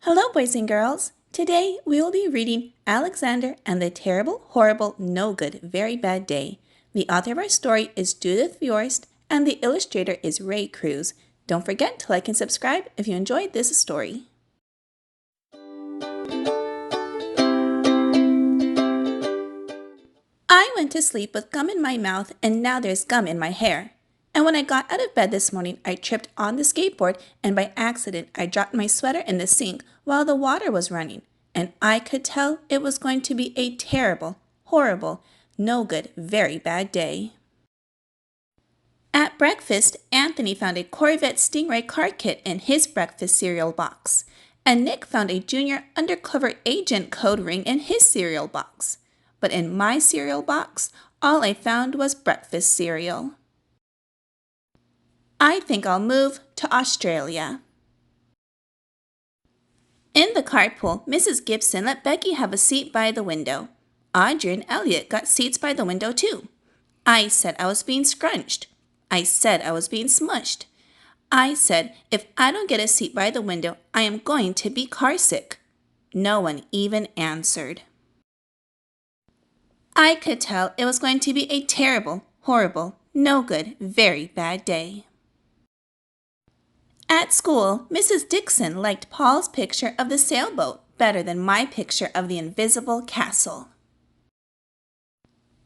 Hello, boys and girls. Today we will be reading Alexander and the Terrible, Horrible, No Good, Very Bad Day. The author of our story is Judith Viorst, and the illustrator is Ray Cruz. Don't forget to like and subscribe if you enjoyed this story. I went to sleep with gum in my mouth, and now there's gum in my hair. And when I got out of bed this morning, I tripped on the skateboard, and by accident, I dropped my sweater in the sink while the water was running. And I could tell it was going to be a terrible, horrible, no good, very bad day. At breakfast, Anthony found a Corvette Stingray car kit in his breakfast cereal box, and Nick found a junior undercover agent code ring in his cereal box. But in my cereal box, all I found was breakfast cereal. I think I'll move to Australia. In the carpool, Mrs. Gibson let Becky have a seat by the window. Audrey and Elliot got seats by the window too. I said I was being scrunched. I said I was being smushed. I said if I don't get a seat by the window, I am going to be carsick. No one even answered. I could tell it was going to be a terrible, horrible, no good, very bad day. At school, Mrs. Dixon liked Paul's picture of the sailboat better than my picture of the invisible castle.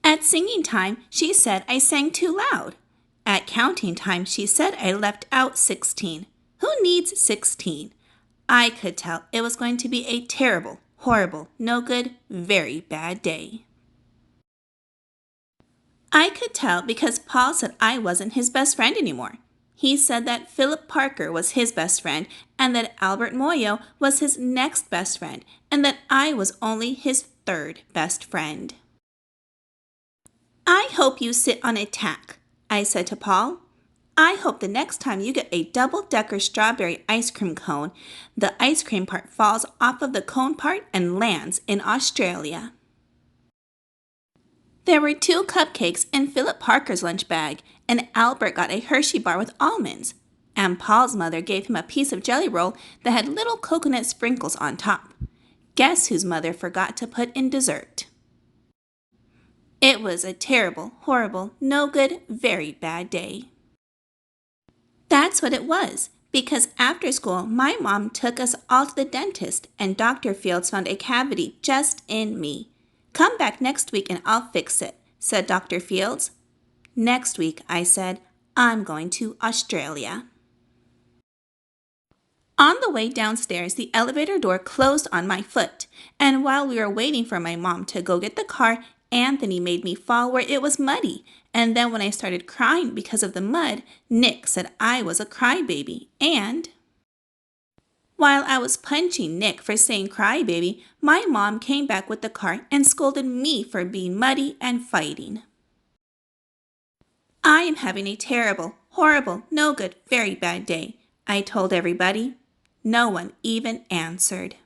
At singing time, she said I sang too loud. At counting time, she said I left out 16. Who needs 16? I could tell it was going to be a terrible, horrible, no good, very bad day. I could tell because Paul said I wasn't his best friend anymore. He said that Philip Parker was his best friend and that Albert Moyo was his next best friend and that I was only his third best friend. I hope you sit on a tack, I said to Paul. I hope the next time you get a double-decker strawberry ice cream cone, the ice cream part falls off of the cone part and lands in Australia. There were 2 cupcakes in Philip Parker's lunch bag, and Albert got a Hershey bar with almonds. And Paul's mother gave him a piece of jelly roll that had little coconut sprinkles on top. Guess whose mother forgot to put in dessert? It was a terrible, horrible, no good, very bad day. That's what it was, because after school, my mom took us all to the dentist, and Dr. Fields found a cavity just in me. Come back next week and I'll fix it, said Dr. Fields. Next week, I said, I'm going to Australia. On the way downstairs, the elevator door closed on my foot, and while we were waiting for my mom to go get the car, Anthony made me fall where it was muddy, and then when I started crying because of the mud, Nick said I was a crybaby, and while I was punching Nick for saying crybaby, my mom came back with the car and scolded me for being muddy and fighting. I am having a terrible, horrible, no good, very bad day, I told everybody. No one even answered.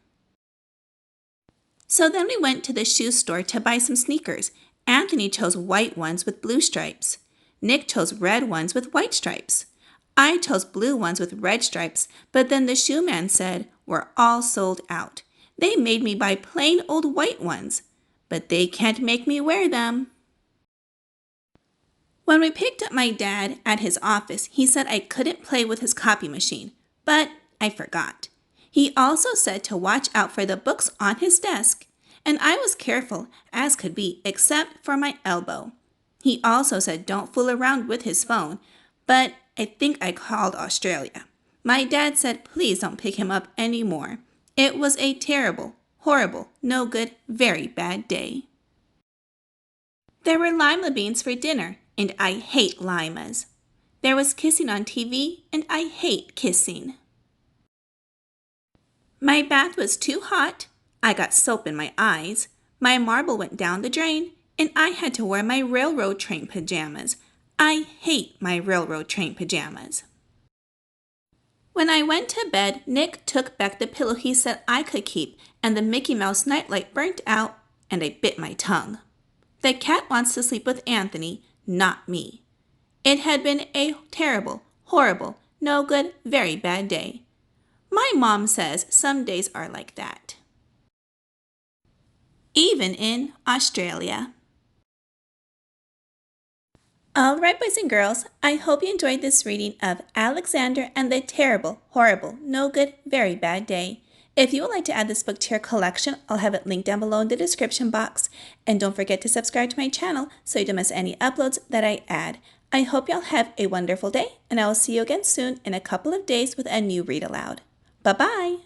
So then we went to the shoe store to buy some sneakers. Anthony chose white ones with blue stripes. Nick chose red ones with white stripes. I chose blue ones with red stripes, but then the shoe man said, we're all sold out. They made me buy plain old white ones, but they can't make me wear them. When we picked up my dad at his office, he said I couldn't play with his copy machine, but I forgot. He also said to watch out for the books on his desk, and I was careful as could be except for my elbow. He also said don't fool around with his phone, but I think I called Australia. My dad said please don't pick him up anymore. It was a terrible, horrible, no good, very bad day. There were lima beans for dinner, and I hate limas. There was kissing on TV, and I hate kissing. My bath was too hot. I got soap in my eyes. My marble went down the drain, and I had to wear my railroad train pajamas. I hate my railroad train pajamas. When I went to bed, Nick took back the pillow he said I could keep, and the Mickey Mouse nightlight burnt out, and I bit my tongue. The cat wants to sleep with Anthony, not me. It had been a terrible, horrible, no good, very bad day. My mom says some days are like that. Even in Australia. All right, boys and girls, I hope you enjoyed this reading of Alexander and the Terrible, Horrible, No Good, Very Bad Day. If you would like to add this book to your collection, I'll have it linked down below in the description box. And don't forget to subscribe to my channel so you don't miss any uploads that I add. I hope y'all have a wonderful day, and I will see you again soon in a couple of days with a new read aloud. Bye-bye!